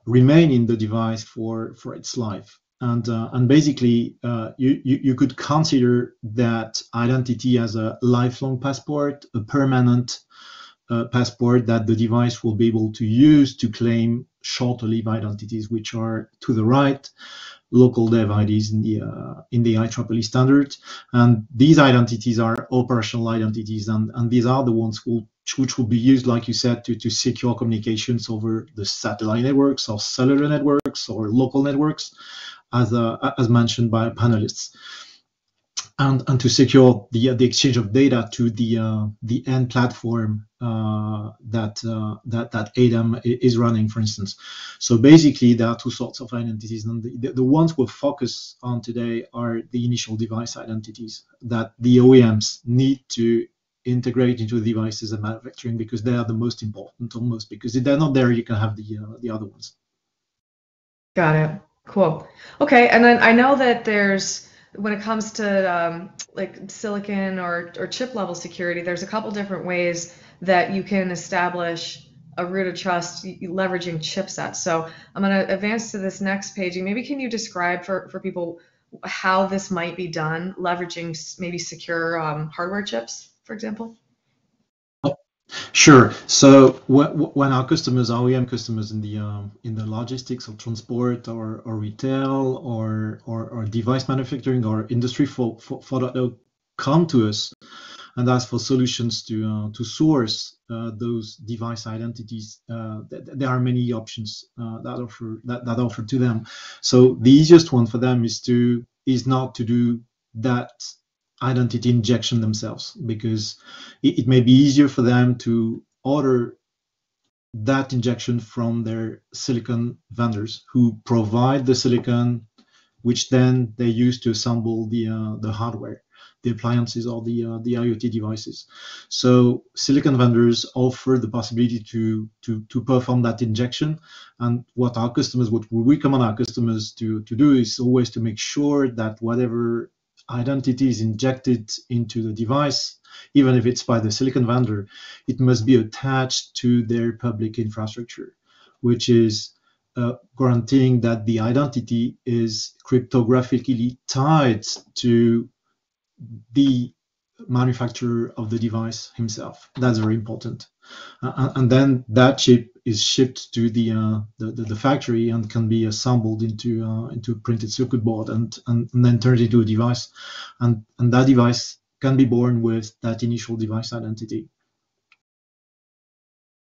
remain in the device for its life. And basically, you could consider that identity as a lifelong passport, a permanent passport that the device will be able to use to claim short-lived identities, which are to the right, local dev IDs in the IEEE standard. And these identities are operational identities, and these are the ones which will be used, like you said, to secure communications over the satellite networks or cellular networks or local networks, as mentioned by panelists. And to secure the exchange of data to the end platform that ADAM is running, for instance. So basically, there are two sorts of identities, and the ones we'll focus on today are the initial device identities that the OEMs need to integrate into the devices and manufacturing, because they are the most important, almost, because if they're not there, you can have the other ones. Got it. Cool. Okay, and then I know that there's, when it comes to like silicon or chip level security, there's a couple different ways that you can establish a root of trust leveraging chipsets. So I'm going to advance to this next page. Maybe can you describe for people how this might be done, leveraging maybe secure hardware chips, for example? Sure. So when our customers, our OEM customers in the logistics or transport or retail or device manufacturing or industry 4.0 come to us and ask for solutions to source those device identities, there are many options that offer to them. So the easiest one for them is not to do that identity injection themselves, because it may be easier for them to order that injection from their silicon vendors who provide the silicon, which then they use to assemble the hardware, the appliances or the IoT devices. So silicon vendors offer the possibility to perform that injection. And what we recommend our customers to do is always to make sure that whatever identity is injected into the device, even if it's by the silicon vendor, it must be attached to their public infrastructure, which is guaranteeing that the identity is cryptographically tied to the manufacturer of the device himself. That's very important. And then that chip is shipped to the factory and can be assembled into a printed circuit board and then turned into a device. And that device can be born with that initial device identity.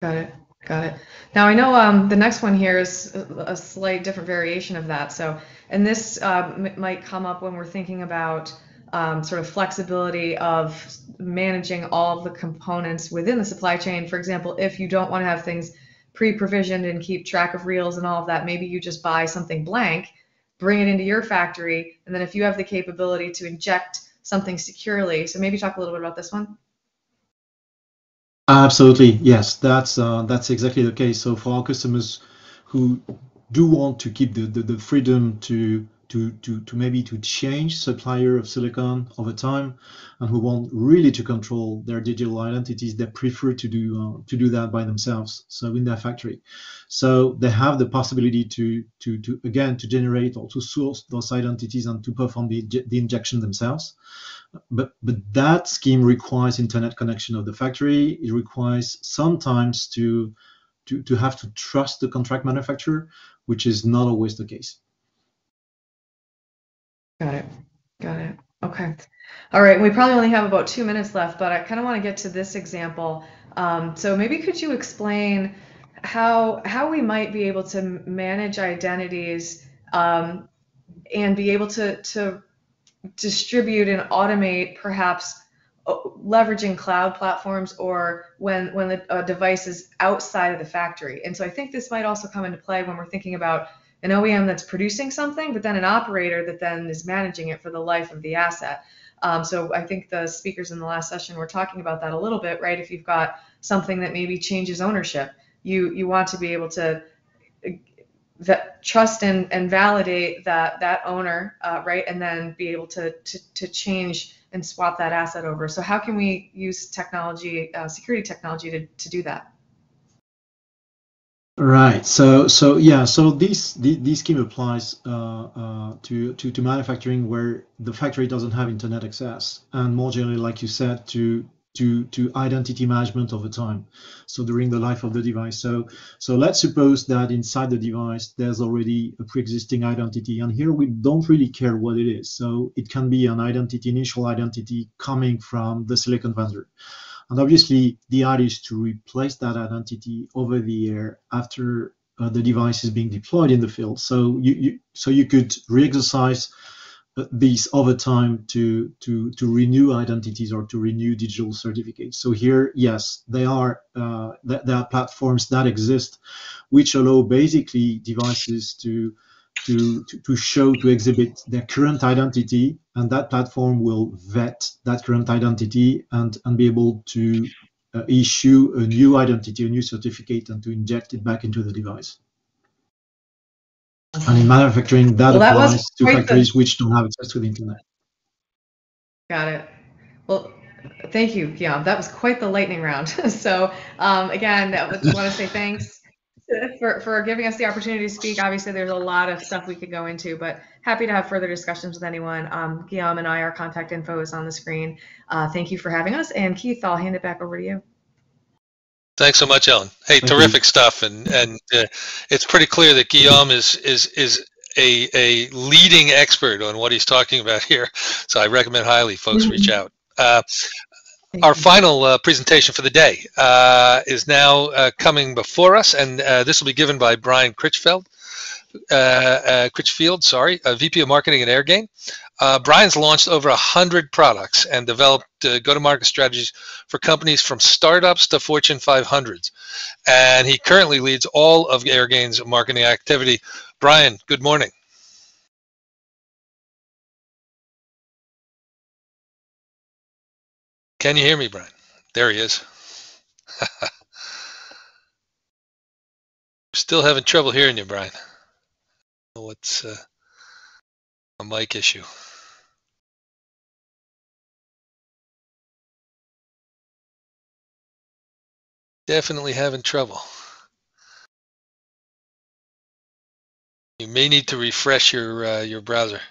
Got it. Got it. Now I know the next one here is a slight different variation of that. So, and this might come up when we're thinking about sort of flexibility of managing all of the components within the supply chain. For example, if you don't want to have things pre-provisioned and keep track of reels and all of that, maybe you just buy something blank, bring it into your factory, and then if you have the capability to inject something securely. So maybe talk a little bit about this one. Absolutely, yes, that's exactly the case. So for our customers who do want to keep the freedom to maybe to change supplier of silicon over time, and who want really to control their digital identities, they prefer to do that by themselves, so in their factory. So they have the possibility to generate or to source those identities and to perform the injection themselves. But that scheme requires internet connection of the factory. It requires sometimes to have to trust the contract manufacturer, which is not always the case. Got it. Got it. Okay. All right. We probably only have about 2 minutes left, but I kind of want to get to this example. So maybe could you explain how we might be able to manage identities and be able to distribute and automate, perhaps leveraging cloud platforms, or when the device is outside of the factory. And so I think this might also come into play when we're thinking about an OEM that's producing something, but then an operator that then is managing it for the life of the asset. So I think the speakers in the last session were talking about that a little bit, right? If you've got something that maybe changes ownership, you want to be able to trust and validate that owner, right? And then be able to change and swap that asset over. So how can we use technology, security technology to do that? Right. So yeah. So this scheme applies to manufacturing where the factory doesn't have internet access, and more generally, like you said, to identity management over time. So during the life of the device. So let's suppose that inside the device there's already a pre-existing identity, and here we don't really care what it is. So it can be an initial identity coming from the silicon vendor. And obviously, the idea is to replace that identity over the air after the device is being deployed in the field. So you could re-exercise these over time to renew identities or to renew digital certificates. So here, yes, there are platforms that exist which allow basically devices to exhibit their current identity, and that platform will vet that current identity and be able to issue a new identity, a new certificate, and to inject it back into the device. And in manufacturing, that applies to factories which don't have access to the internet. Got it. Well, Thank you, Guillaume. That was quite the lightning round. So again, I want to say thanks for giving us the opportunity to speak. Obviously, there's a lot of stuff we could go into, but happy to have further discussions with anyone. Guillaume and I, our contact info is on the screen. Thank you for having us. And Keith, I'll hand it back over to you. Thanks so much, Ellen. Hey, terrific stuff, and it's pretty clear that Guillaume is a leading expert on what he's talking about here. So I recommend highly folks reach out. Our final presentation for the day is now coming before us, and this will be given by Brian Critchfield, VP of Marketing at AirGain. Brian's launched over 100 products and developed go-to-market strategies for companies from startups to Fortune 500s. And he currently leads all of AirGain's marketing activity. Brian, good morning. Can you hear me, Brian? There he is. Still having trouble hearing you, Brian. What's a mic issue? Definitely having trouble. You may need to refresh your browser.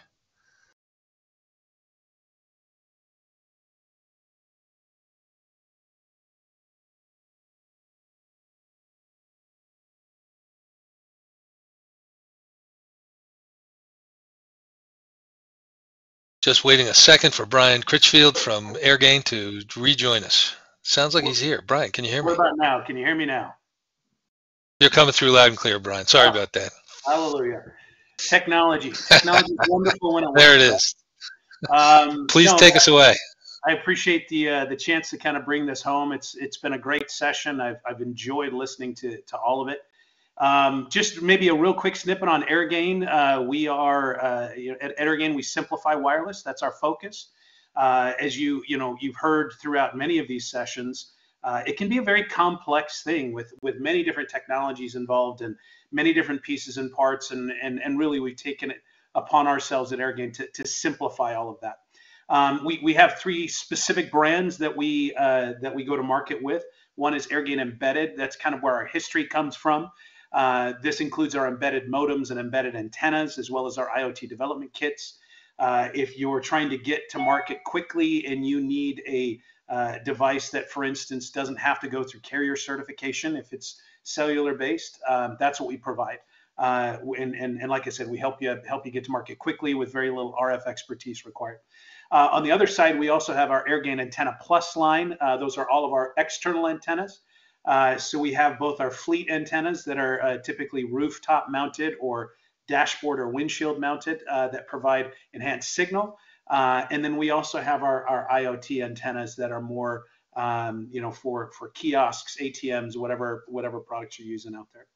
Just waiting a second for Brian Critchfield from AirGain to rejoin us. Sounds like he's here. Brian, can you hear me? What about now? Can you hear me now? You're coming through loud and clear, Brian. Sorry about that. Hallelujah. Technology is wonderful when it works. There it is. Please take us away. I appreciate the chance to kind of bring this home. It's been a great session. I've enjoyed listening to all of it. Just maybe a real quick snippet on AirGain. We are at AirGain, we simplify wireless. That's our focus. As you've heard throughout many of these sessions, it can be a very complex thing with many different technologies involved and many different pieces and parts, and really we've taken it upon ourselves at AirGain to simplify all of that. We have three specific brands that we go to market with. One is AirGain Embedded. That's kind of where our history comes from. This includes our embedded modems and embedded antennas, as well as our IoT development kits. If you're trying to get to market quickly and you need a device that, for instance, doesn't have to go through carrier certification, if it's cellular based, that's what we provide. And like I said, we help you get to market quickly with very little RF expertise required. On the other side, we also have our AirGain Antenna Plus line. Those are all of our external antennas. So we have both our fleet antennas that are typically rooftop mounted or dashboard or windshield mounted that provide enhanced signal. And then we also have our IoT antennas that are more, for kiosks, ATMs, whatever products you're using out there.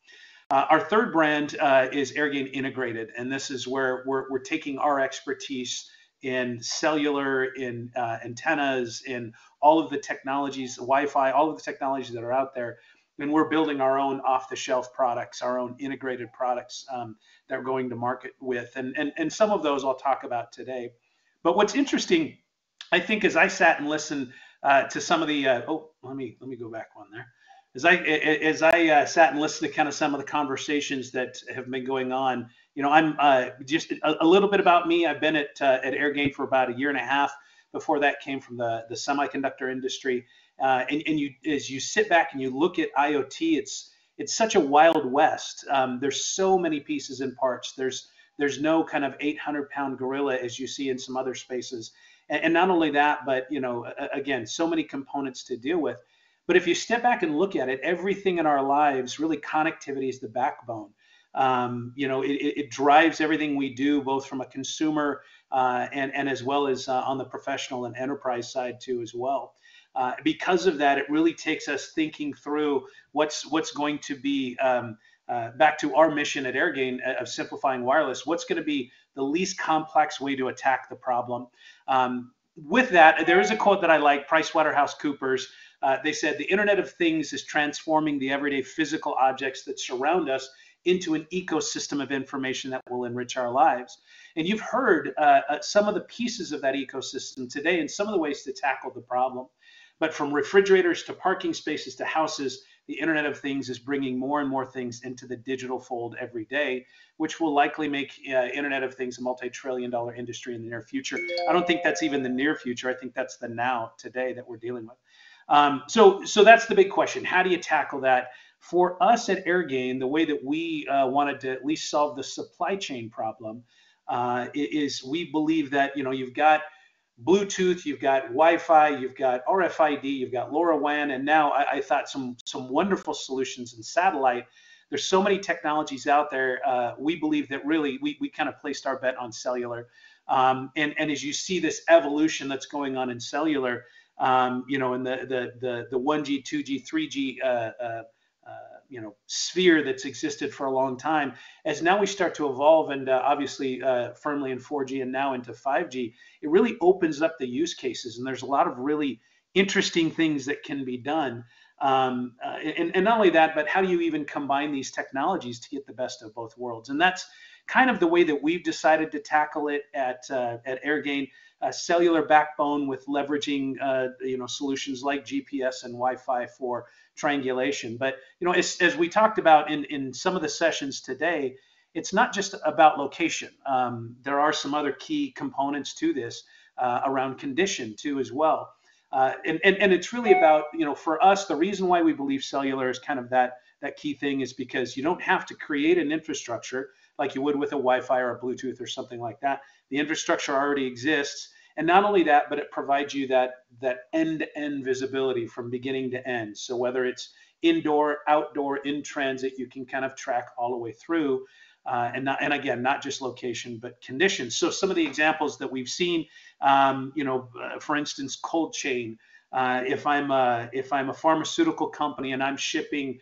Our third brand is AirGain Integrated, and this is where we're taking our expertise in cellular, in antennas, in all of the technologies, Wi-Fi, all of the technologies that are out there, and we're building our own off-the-shelf products, our own integrated products that we're going to market with, and some of those I'll talk about today. But what's interesting, I think, as I sat and listened to some of the let me go back one there. As I sat and listened to kind of some of the conversations that have been going on, I'm just a little bit about me. I've been at AirGain for about 1.5 years. Before that, came from the semiconductor industry. And you, as you sit back and you look at IoT, it's such a wild west. There's so many pieces and parts. There's no kind of 800-pound gorilla as you see in some other spaces. And not only that, but again, so many components to deal with. But if you step back and look at it, everything in our lives, really connectivity is the backbone. It drives everything we do, both from a consumer and as well as on the professional and enterprise side too as well. Because of that, it really takes us thinking through what's going to be back to our mission at AirGain of simplifying wireless. What's going to be the least complex way to attack the problem? With that, there is a quote that I like, PricewaterhouseCoopers. They said, "The Internet of Things is transforming the everyday physical objects that surround us into an ecosystem of information that will enrich our lives. And you've heard some of the pieces of that ecosystem today and some of the ways to tackle the problem. But from refrigerators to parking spaces to houses, the Internet of Things is bringing more and more things into the digital fold every day, which will likely make Internet of Things a multi-trillion-dollar industry in the near future. I don't think that's even the near future. I think that's the now, today, that we're dealing with. So that's the big question. How do you tackle that? For us at AirGain, the way that we wanted to at least solve the supply chain problem is we believe that, you've got Bluetooth, you've got Wi-Fi, you've got RFID, you've got LoRaWAN, and now I thought some wonderful solutions in satellite. There's so many technologies out there. We believe that really we kind of placed our bet on cellular. And as you see this evolution that's going on in cellular, in the 1G, 2G, 3G sphere that's existed for a long time, as now we start to evolve and obviously firmly in 4G and now into 5G, it really opens up the use cases, and there's a lot of really interesting things that can be done. And not only that, but how do you even combine these technologies to get the best of both worlds? And that's kind of the way that we've decided to tackle it at AirGain. Cellular backbone with leveraging solutions like GPS and Wi-Fi for triangulation. But as we talked about in some of the sessions today, it's not just about location. There are some other key components to this around condition too as well. And it's really about, for us, the reason why we believe cellular is kind of that key thing is because you don't have to create an infrastructure like you would with a Wi-Fi or a Bluetooth or something like that. The infrastructure already exists. And not only that, but it provides you that end-to-end visibility from beginning to end. So whether it's indoor, outdoor, in transit, you can kind of track all the way through. And again, not just location, but conditions. So some of the examples that we've seen, for instance, cold chain. If I'm a pharmaceutical company and I'm shipping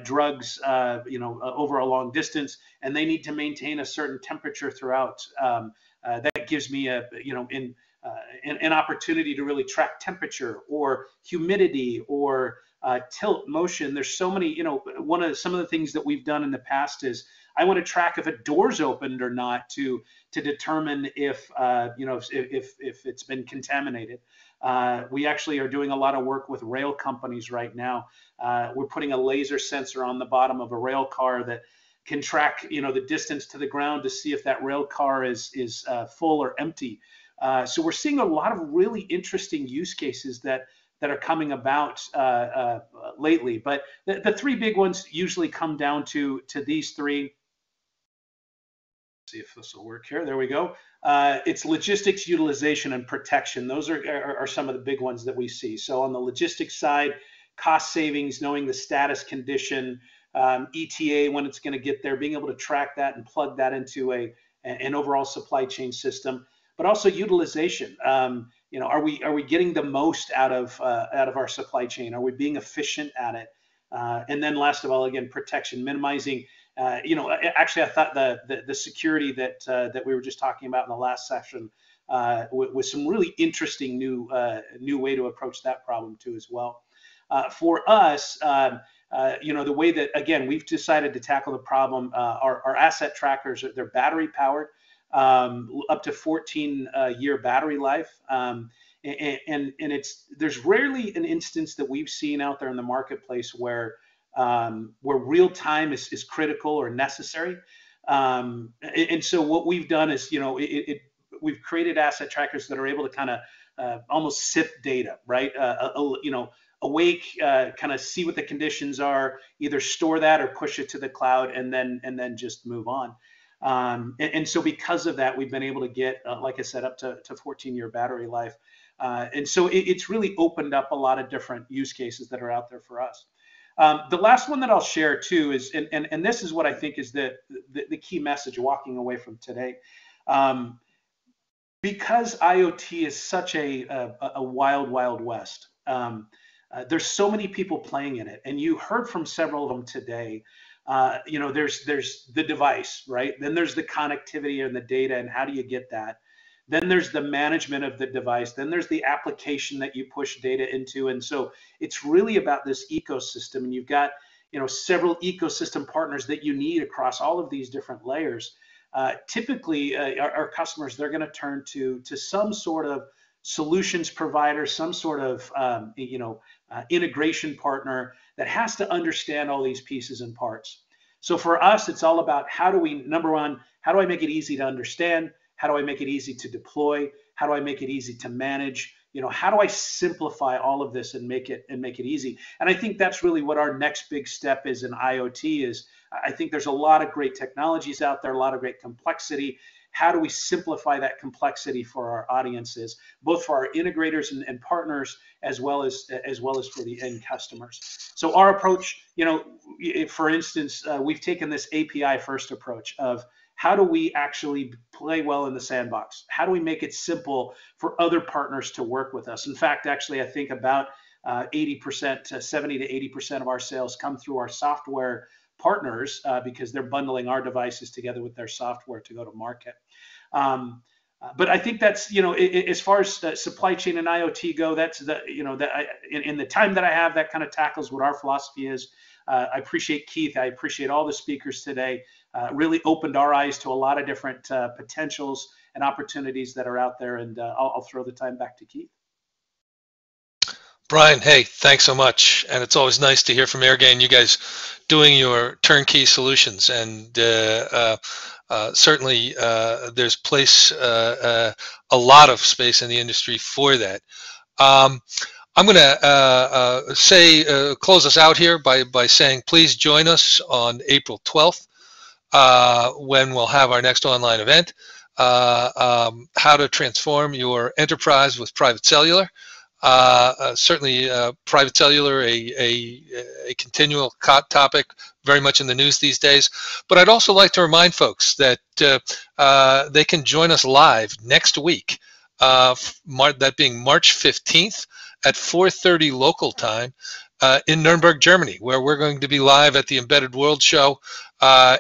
drugs, over a long distance, and they need to maintain a certain temperature throughout, that gives me an opportunity to really track temperature or humidity or tilt motion. There's so many, some of the things that we've done in the past is I want to track if a door's opened or not to determine if it's been contaminated. We actually are doing a lot of work with rail companies right now. We're putting a laser sensor on the bottom of a rail car that can track, the distance to the ground to see if that rail car is full or empty. So we're seeing a lot of really interesting use cases that are coming about lately. But the three big ones usually come down to these three. See if this will work here. There we go. It's logistics, utilization, and protection. Those are some of the big ones that we see. So on the logistics side, cost savings, knowing the status condition, ETA, when it's going to get there, being able to track that and plug that into an overall supply chain system, but also utilization. Are we getting the most out of our supply chain? Are we being efficient at it? And then last of all, again, protection, minimizing. Actually, I thought the security that we were just talking about in the last session was some really interesting new way to approach that problem too as well. For us, the way that, again, we've decided to tackle the problem, our asset trackers, they're battery powered, up to 14-year battery life. And there's rarely an instance that we've seen out there in the marketplace where real time is critical or necessary. And so what we've done is, we've created asset trackers that are able to kind of almost sift data, right? Awake, kind of see what the conditions are, either store that or push it to the cloud, and then just move on. And so because of that, we've been able to get, like I said, up to 14-year battery life. And so it's really opened up a lot of different use cases that are out there for us. The last one that I'll share too is, and this is what I think is the key message walking away from today. Because IoT is such a wild, wild west, there's so many people playing in it, and you heard from several of them today. There's the device, right? Then there's the connectivity and the data, and how do you get that? Then there's the management of the device. Then there's the application that you push data into. And so it's really about this ecosystem. And you've got, several ecosystem partners that you need across all of these different layers, typically our customers, they're going to turn to some sort of solutions provider, some sort of integration partner that has to understand all these pieces and parts. So for us, it's all about how do we, number one, how do I make it easy to understand? How do I make it easy to deploy? How do I make it easy to manage? How do I simplify all of this and make it easy? And I think that's really what our next big step is in IoT. Is I think there's a lot of great technologies out there, a lot of great complexity. How do we simplify that complexity for our audiences, both for our integrators and partners, as well as for the end customers? So our approach, for instance, we've taken this API first approach of how do we actually play well in the sandbox? How do we make it simple for other partners to work with us? In fact, actually, I think about 80%, 70 to 80% of our sales come through our software partners because they're bundling our devices together with their software to go to market. But I think that's, as far as supply chain and IoT go, that's in the time that I have, that kind of tackles what our philosophy is. I appreciate Keith. I appreciate all the speakers today. Really opened our eyes to a lot of different potentials and opportunities that are out there. And I'll throw the time back to Keith. Brian, hey, thanks so much. And it's always nice to hear from Airgain, you guys doing your turnkey solutions. And certainly there's a lot of space in the industry for that. I'm going to close us out here by saying, please join us on April 12th when we'll have our next online event, How to Transform Your Enterprise with Private Cellular. Certainly private cellular, a continual that very much in the news these days. But I'd also like to remind folks that they can join us live next week, that being March 15th at 4:30 local time in Nuremberg, Germany, where we're going to be live at the Embedded World Show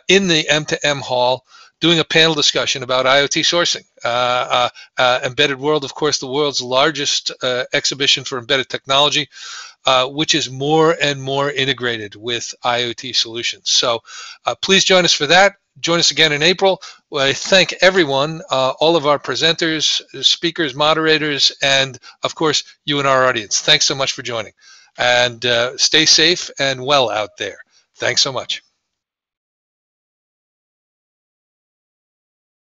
in the M2M Hall, doing a panel discussion about IoT sourcing. Embedded World, of course, the world's largest exhibition for embedded technology, which is more and more integrated with IoT solutions. So please join us for that. Join us again in April. I thank everyone, all of our presenters, speakers, moderators, and of course, you and our audience. Thanks so much for joining. And stay safe and well out there. Thanks so much.